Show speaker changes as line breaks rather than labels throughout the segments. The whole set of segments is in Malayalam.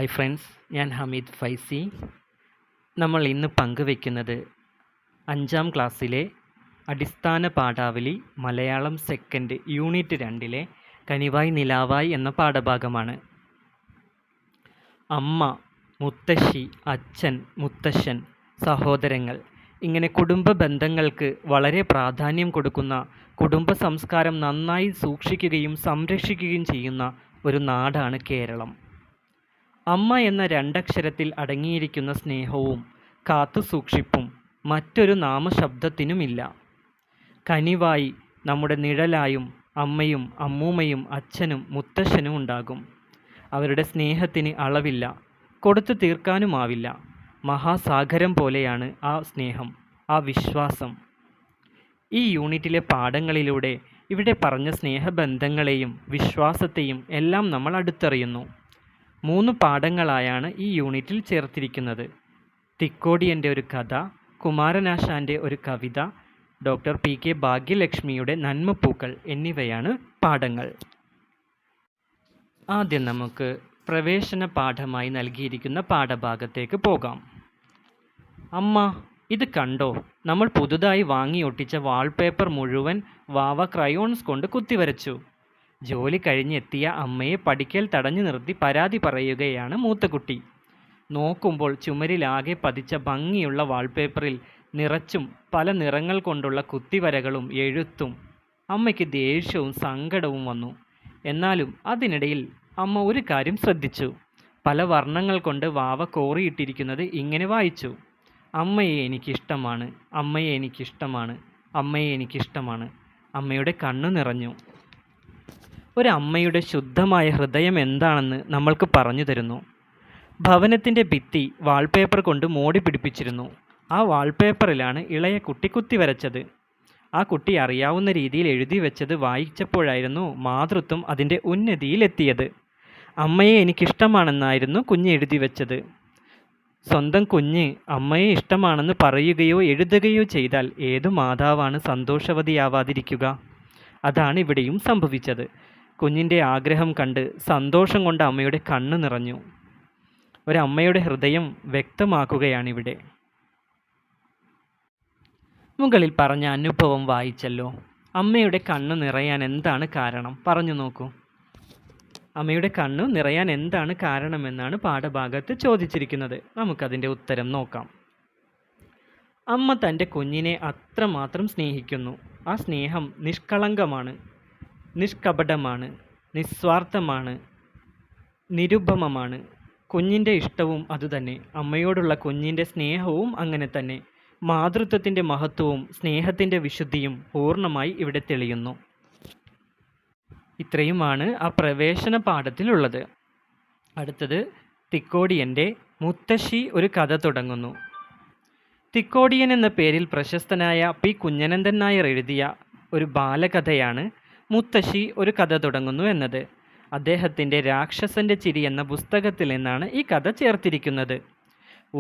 ഹായ് ഫ്രണ്ട്സ്, ഞാൻ ഹമീദ് ഫൈസി. നമ്മൾ ഇന്ന് പങ്കുവയ്ക്കുന്നത് 5ാം ക്ലാസ്സിലെ അടിസ്ഥാന പാഠാവലി മലയാളം സെക്കൻഡ് യൂണിറ്റ് 2-ലെ കനിവായ് നിലാവായ് എന്ന പാഠഭാഗമാണ്. അമ്മ, മുത്തശ്ശി, അച്ഛൻ, മുത്തശ്ശൻ, സഹോദരങ്ങൾ ഇങ്ങനെ കുടുംബ ബന്ധങ്ങൾക്ക് വളരെ പ്രാധാന്യം കൊടുക്കുന്ന, കുടുംബ സംസ്കാരം നന്നായി സൂക്ഷിക്കുകയും സംരക്ഷിക്കുകയും ചെയ്യുന്ന ഒരു നാടാണ് കേരളം. അമ്മ എന്ന 2 അക്ഷരത്തിൽ അടങ്ങിയിരിക്കുന്ന സ്നേഹവും കാത്തുസൂക്ഷിപ്പും മറ്റൊരു നാമശബ്ദത്തിനുമില്ല. കനിവായി നമ്മുടെ നിഴലായും അമ്മയും അമ്മൂമ്മയും അച്ഛനും മുത്തശ്ശനും ഉണ്ടാകും. അവരുടെ സ്നേഹത്തിന് അളവില്ല, കൊടുത്തു തീർക്കാനുമാവില്ല. മഹാസാഗരം പോലെയാണ് ആ സ്നേഹം, ആ വിശ്വാസം. ഈ യൂണിറ്റിലെ പാഠങ്ങളിലൂടെ ഇവിടെ പറഞ്ഞ സ്നേഹബന്ധങ്ങളെയും വിശ്വാസത്തെയും എല്ലാം നമ്മൾ അടുത്തറിയുന്നു. 3 പാഠങ്ങളായാണ് ഈ യൂണിറ്റിൽ ചേർത്തിരിക്കുന്നത്. തിക്കോടിയൻ്റെ ഒരു കഥ, കുമാരനാശാൻ്റെ ഒരു കവിത, ഡോക്ടർ PK ഭാഗ്യലക്ഷ്മിയുടെ നന്മപ്പൂക്കൾ എന്നിവയാണ് പാഠങ്ങൾ. ആദ്യം നമുക്ക് പ്രവേശന പാഠമായി നൽകിയിരിക്കുന്ന പാഠഭാഗത്തേക്ക് പോകാം. അമ്മ, ഇത് കണ്ടോ, നമ്മൾ പുതുതായി വാങ്ങി ഒട്ടിച്ച വാൾപേപ്പർ മുഴുവൻ വാവ ക്രയോൺസ് കൊണ്ട് കുത്തിവരച്ചു. ജോലി കഴിഞ്ഞെത്തിയ അമ്മയെ പടിക്കൽ തടഞ്ഞു നിർത്തി പരാതി പറയുകയാണ് മൂത്ത കുട്ടി. നോക്കുമ്പോൾ ചുമരിലാകെ പതിച്ച ഭംഗിയുള്ള വാൾപേപ്പറിൽ നിറച്ചും പല നിറങ്ങൾ കൊണ്ടുള്ള കുത്തിവരകളും എഴുത്തും. അമ്മയ്ക്ക് ദേഷ്യവും സങ്കടവും വന്നു. എന്നാലും അതിനിടയിൽ അമ്മ ഒരു കാര്യം ശ്രദ്ധിച്ചു. പല വർണ്ണങ്ങൾ കൊണ്ട് വാവ കോറിയിട്ടിരിക്കുന്നത് ഇങ്ങനെ വായിച്ചു: അമ്മയെ എനിക്കിഷ്ടമാണ്, അമ്മയെ എനിക്കിഷ്ടമാണ്, അമ്മയെ എനിക്കിഷ്ടമാണ്. അമ്മയുടെ കണ്ണു നിറഞ്ഞു. ഒരമ്മയുടെ ശുദ്ധമായ ഹൃദയം എന്താണെന്ന് നമ്മൾക്ക് പറഞ്ഞു തരുന്നു. ഭവനത്തിൻ്റെ ഭിത്തി വാൾപേപ്പർ കൊണ്ട് മോടി പിടിപ്പിച്ചിരുന്നു. ആ വാൾപേപ്പറിലാണ് ഇളയ കുട്ടി കുത്തിവരച്ചത്. ആ കുട്ടി അറിയാവുന്ന രീതിയിൽ എഴുതി വെച്ചത് വായിച്ചപ്പോഴായിരുന്നു മാതൃത്വം അതിൻ്റെ ഉന്നതിയിലെത്തിയത്. അമ്മയെ എനിക്കിഷ്ടമാണെന്നായിരുന്നു കുഞ്ഞ് എഴുതി വെച്ചത്. സ്വന്തം കുഞ്ഞ് അമ്മയെ ഇഷ്ടമാണെന്ന് പറയുകയോ എഴുതുകയോ ചെയ്താൽ ഏതു മാതാവാണ് സന്തോഷവതിയാവാതിരിക്കുക? അതാണ് ഇവിടെയും സംഭവിച്ചത്. കുഞ്ഞിൻ്റെ ആഗ്രഹം കണ്ട് സന്തോഷം കൊണ്ട് അമ്മയുടെ കണ്ണ് നിറഞ്ഞു. ഒരമ്മയുടെ ഹൃദയം വ്യക്തമാക്കുകയാണിവിടെ. മുകളിൽ പറഞ്ഞ അനുഭവം വായിച്ചല്ലോ. അമ്മയുടെ കണ്ണ് നിറയാൻ എന്താണ് കാരണം? പറഞ്ഞു നോക്കൂ. അമ്മയുടെ കണ്ണ് നിറയാൻ എന്താണ് കാരണമെന്നാണ് പാഠഭാഗത്ത് ചോദിച്ചിരിക്കുന്നത്. നമുക്കതിൻ്റെ ഉത്തരം നോക്കാം. അമ്മ തൻ്റെ കുഞ്ഞിനെ അത്രമാത്രം സ്നേഹിക്കുന്നു. ആ സ്നേഹം നിഷ്കളങ്കമാണ്, നിഷ്കപടമാണ്, നിസ്വാർത്ഥമാണ്, നിരുപമമാണ്. കുഞ്ഞിൻ്റെ ഇഷ്ടവും അതുതന്നെ. അമ്മയോടുള്ള കുഞ്ഞിൻ്റെ സ്നേഹവും അങ്ങനെ തന്നെ. മാതൃത്വത്തിൻ്റെ മഹത്വവും സ്നേഹത്തിൻ്റെ വിശുദ്ധിയും പൂർണ്ണമായി ഇവിടെ തെളിയുന്നു. ഇത്രയുമാണ് ആ പ്രവേശന പാഠത്തിലുള്ളത്. അടുത്തത് തിക്കോടിയൻ്റെ മുത്തശ്ശി ഒരു കഥ തുടങ്ങുന്നു. തിക്കോടിയൻ എന്ന പേരിൽ പ്രശസ്തനായ P. കുഞ്ഞനന്ദൻ നായർ എഴുതിയ ഒരു ബാലകഥയാണ് മുത്തശ്ശി ഒരു കഥ തുടങ്ങുന്നു എന്നത്. അദ്ദേഹത്തിൻ്റെ രാക്ഷസൻ്റെ ചിരി എന്ന പുസ്തകത്തിൽ നിന്നാണ് ഈ കഥ ചേർത്തിരിക്കുന്നത്.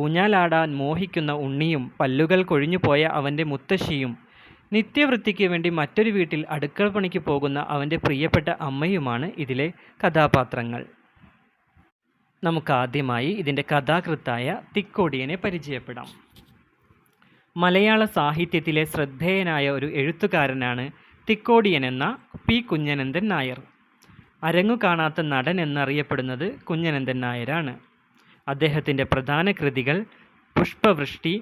ഊഞ്ഞാലാടാൻ മോഹിക്കുന്ന ഉണ്ണിയും പല്ലുകൾ കൊഴിഞ്ഞുപോയ അവൻ്റെ മുത്തശ്ശിയും നിത്യവൃത്തിക്ക് വേണ്ടി മറ്റൊരു വീട്ടിൽ അടുക്കള പണിക്ക് പോകുന്ന അവൻ്റെ പ്രിയപ്പെട്ട അമ്മയുമാണ് ഇതിലെ കഥാപാത്രങ്ങൾ. നമുക്കാദ്യമായി ഇതിൻ്റെ കഥാകൃത്തായ തിക്കോടിയനെ പരിചയപ്പെടാം. മലയാള സാഹിത്യത്തിലെ ശ്രദ്ധേയനായ ഒരു എഴുത്തുകാരനാണ് തിക്കോടിയൻ എന്ന P. കുഞ്ഞനന്ദൻ നായർ. അരങ്ങു കാണാത്ത നടൻ എന്നറിയപ്പെടുന്നത് കുഞ്ഞനന്ദൻ നായരാണ്. അദ്ദേഹത്തിൻ്റെ പ്രധാന കൃതികൾ പുഷ്പവൃഷ്ടി,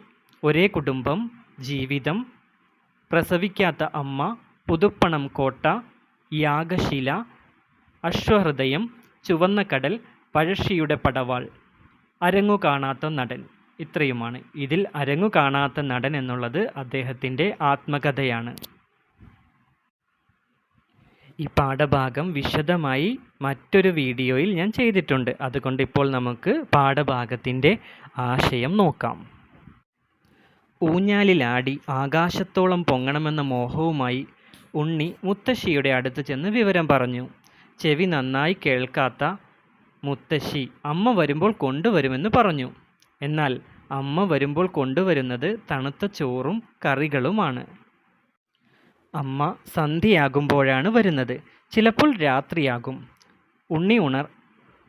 ഒരേ കുടുംബം, ജീവിതം, പ്രസവിക്കാത്ത അമ്മ, പുതുപ്പണം കോട്ട, യാഗശില, അശ്വഹൃദയം, ചുവന്ന കടൽ, പഴശ്ശിയുടെ പടവാൾ, അരങ്ങു കാണാത്ത നടൻ. ഇത്രയുമാണ്. ഇതിൽ അരങ്ങു കാണാത്ത നടൻ എന്നുള്ളത് അദ്ദേഹത്തിൻ്റെ ആത്മകഥയാണ്. ഈ പാഠഭാഗം വിശദമായി മറ്റൊരു വീഡിയോയിൽ ഞാൻ ചെയ്തിട്ടുണ്ട്. അതുകൊണ്ട് ഇപ്പോൾ നമുക്ക് പാഠഭാഗത്തിൻ്റെ ആശയം നോക്കാം. ഊഞ്ഞാലിലാടി ആകാശത്തോളം പൊങ്ങണമെന്ന മോഹവുമായി ഉണ്ണി മുത്തശ്ശിയുടെ അടുത്ത് ചെന്ന് വിവരം പറഞ്ഞു. ചെവി നന്നായി കേൾക്കാത്ത മുത്തശ്ശി അമ്മ വരുമ്പോൾ കൊണ്ടുവരുമെന്ന് പറഞ്ഞു. എന്നാൽ അമ്മ വരുമ്പോൾ കൊണ്ടുവരുന്നത് തണുത്ത ചോറും കറികളുമാണ്. അമ്മ സന്ധ്യയാകുമ്പോഴാണ് വരുന്നത്. ചിലപ്പോൾ രാത്രിയാകും.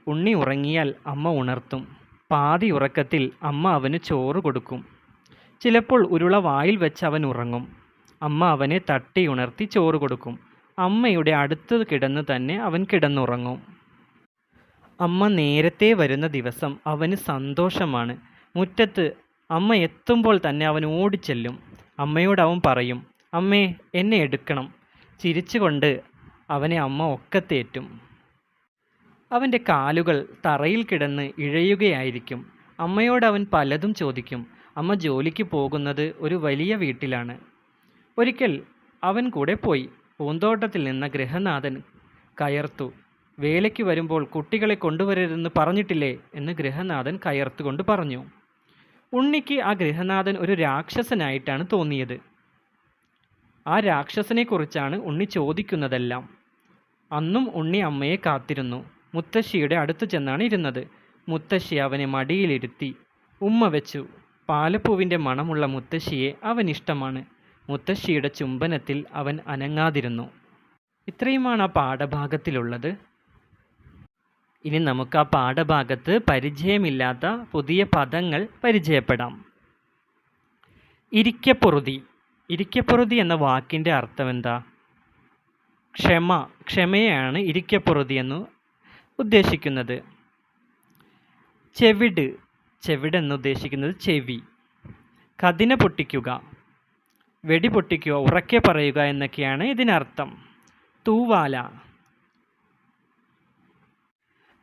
ഉണ്ണി ഉറങ്ങിയാൽ അമ്മ ഉണർത്തും. പാതി ഉറക്കത്തിൽ അമ്മ അവന് ചോറ് കൊടുക്കും. ചിലപ്പോൾ ഉരുള വായിൽ വെച്ച് അവൻ ഉറങ്ങും. അമ്മ അവനെ തട്ടി ഉണർത്തി ചോറ് കൊടുക്കും. അമ്മയുടെ അടുത്ത് കിടന്ന് തന്നെ അവൻ കിടന്നുറങ്ങും. അമ്മ നേരത്തെ വരുന്ന ദിവസം അവന് സന്തോഷമാണ്. മുറ്റത്ത് അമ്മ എത്തുമ്പോൾ തന്നെ അവൻ ഓടിച്ചെല്ലും. അമ്മയോട് അവൻ പറയും, അമ്മേ, എന്നെ എടുക്കണം. ചിരിച്ചുകൊണ്ട് അവനെ അമ്മ ഒക്കത്തേറ്റും. അവൻ്റെ കാലുകൾ തറയിൽ കിടന്ന് ഇഴയുകയായിരിക്കും. അമ്മയോട് അവൻ പലതും ചോദിക്കും. അമ്മ ജോലിക്ക് പോകുന്നത് ഒരു വലിയ വീട്ടിലാണ്. ഒരിക്കൽ അവൻ കൂടെ പോയി. പൂന്തോട്ടത്തിൽ നിന്ന് ഗൃഹനാഥൻ കയർത്തു. വേലയ്ക്ക് വരുമ്പോൾ കുട്ടികളെ കൊണ്ടുവരരുതെന്ന് പറഞ്ഞിട്ടില്ലേ എന്ന് ഗൃഹനാഥൻ കയർത്തുകൊണ്ട് പറഞ്ഞു. ഉണ്ണിക്ക് ആ ഗൃഹനാഥൻ ഒരു രാക്ഷസനായിട്ടാണ് തോന്നിയത്. ആ രാക്ഷസനെക്കുറിച്ചാണ് ഉണ്ണി ചോദിക്കുന്നതെല്ലാം. അന്നും ഉണ്ണി അമ്മയെ കാത്തിരുന്നു. മുത്തശ്ശിയുടെ അടുത്ത് ചെന്നാണ് ഇരുന്നത്. മുത്തശ്ശി അവനെ മടിയിലിരുത്തി ഉമ്മ വെച്ചു. പാലപ്പൂവിൻ്റെ മണമുള്ള മുത്തശ്ശിയെ അവൻ ഇഷ്ടമാണ്. മുത്തശ്ശിയുടെ ചുംബനത്തിൽ അവൻ അനങ്ങാതിരുന്നു. ഇത്രയുമാണ് ആ പാഠഭാഗത്തിലുള്ളത്. ഇനി നമുക്ക് ആ പാഠഭാഗത്ത് പരിചയമില്ലാത്ത പുതിയ പദങ്ങൾ പരിചയപ്പെടാം. ഇരിക്കപ്പൊറുതി. ഇരിക്കപ്പൊറുതി എന്ന വാക്കിൻ്റെ അർത്ഥം എന്താ? ക്ഷമയെയാണ് ഇരിക്കപ്പൊറുതി എന്ന് ഉദ്ദേശിക്കുന്നത്. ചെവിട്. ചെവിട് എന്ന് ഉദ്ദേശിക്കുന്നത് ചെവി. കതിന പൊട്ടിക്കുക, വെടി പൊട്ടിക്കുക, ഉറക്കെ പറയുക എന്നൊക്കെയാണ് ഇതിനർത്ഥം. തൂവാല.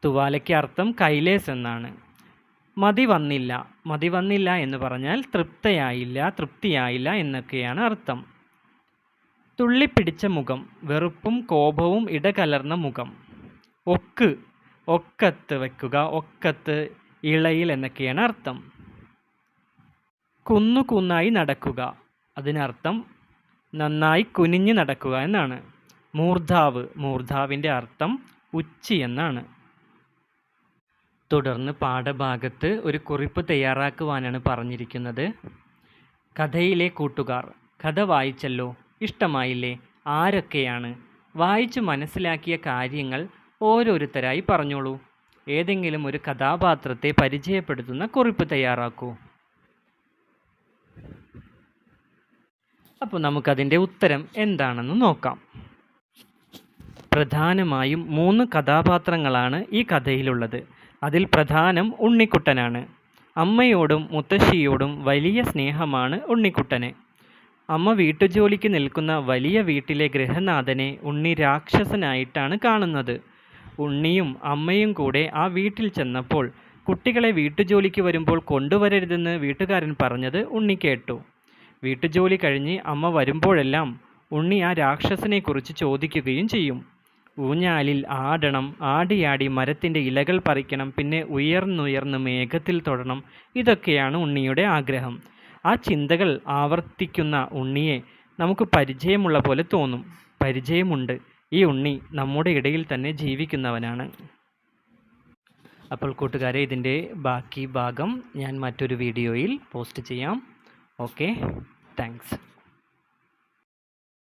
തൂവാലയ്ക്ക് അർത്ഥം കൈലേസ് എന്നാണ്. മതി വന്നില്ല. മതി വന്നില്ല എന്ന് പറഞ്ഞാൽ തൃപ്തിയായില്ല എന്നൊക്കെയാണ് അർത്ഥം. തുള്ളിപ്പിടിച്ച മുഖം. വെറുപ്പും കോപവും ഇടകലർന്ന മുഖം. ഒക്ക്. ഒക്കത്ത് വെക്കുക, ഒക്കത്ത്, ഇളയിൽ എന്നൊക്കെയാണ് അർത്ഥം. കുന്നായി നടക്കുക. അതിനർത്ഥം നന്നായി കുനിഞ്ഞ് നടക്കുക എന്നാണ്. മൂർധാവ്. മൂർധാവിൻ്റെ അർത്ഥം ഉച്ചി എന്നാണ്. തുടർന്ന് പാഠഭാഗത്ത് ഒരു കുറിപ്പ് തയ്യാറാക്കുവാനാണ് പറഞ്ഞിരിക്കുന്നത്. കഥയിലെ കൂട്ടുകാർ. കഥ വായിച്ചല്ലോ, ഇഷ്ടമായില്ലേ? ആരൊക്കെയാണ്? വായിച്ചു മനസ്സിലാക്കിയ കാര്യങ്ങൾ ഓരോരുത്തരായി പറഞ്ഞോളൂ. ഏതെങ്കിലും ഒരു കഥാപാത്രത്തെ പരിചയപ്പെടുത്തുന്ന കുറിപ്പ് തയ്യാറാക്കൂ. അപ്പോൾ നമുക്കതിൻ്റെ ഉത്തരം എന്താണെന്ന് നോക്കാം. പ്രധാനമായും 3 കഥാപാത്രങ്ങളാണ് ഈ കഥയിലുള്ളത്. അതിൽ പ്രധാനം ഉണ്ണിക്കുട്ടനാണ്. അമ്മയോടും മുത്തശ്ശിയോടും വലിയ സ്നേഹമാണ് ഉണ്ണിക്കുട്ടന്. അമ്മ വീട്ടുജോലിക്ക് നിൽക്കുന്ന വലിയ വീട്ടിലെ ഗൃഹനാഥനെ ഉണ്ണി രാക്ഷസനായിട്ടാണ് കാണുന്നത്. ഉണ്ണിയും അമ്മയും കൂടെ ആ വീട്ടിൽ ചെന്നപ്പോൾ കുട്ടികളെ വീട്ടുജോലിക്ക് വരുമ്പോൾ കൊണ്ടുവരരുതെന്ന് വീട്ടുകാരൻ പറഞ്ഞത് ഉണ്ണി കേട്ടു. വീട്ടുജോലി കഴിഞ്ഞ് അമ്മ വരുമ്പോഴെല്ലാം ഉണ്ണി ആ രാക്ഷസനെക്കുറിച്ച് ചോദിക്കുകയും ചെയ്യും. ഊഞ്ഞാലിൽ ആടണം, ആടിയാടി മരത്തിൻ്റെ ഇലകൾ പറിക്കണം, പിന്നെ ഉയർന്നുയർന്ന് മേഘത്തിൽ തൊടണം. ഇതൊക്കെയാണ് ഉണ്ണിയുടെ ആഗ്രഹം. ആ ചിന്തകൾ ആവർത്തിക്കുന്ന ഉണ്ണിയെ നമുക്ക് പരിചയമുള്ള പോലെ തോന്നും. പരിചയമുണ്ട്. ഈ ഉണ്ണി നമ്മുടെ ഇടയിൽ തന്നെ ജീവിക്കുന്നവനാണ്. അപ്പോൾ കൂട്ടുകാരെ, ഇതിൻ്റെ ബാക്കി ഭാഗം ഞാൻ മറ്റൊരു വീഡിയോയിൽ പോസ്റ്റ് ചെയ്യാം. Okay, thanks.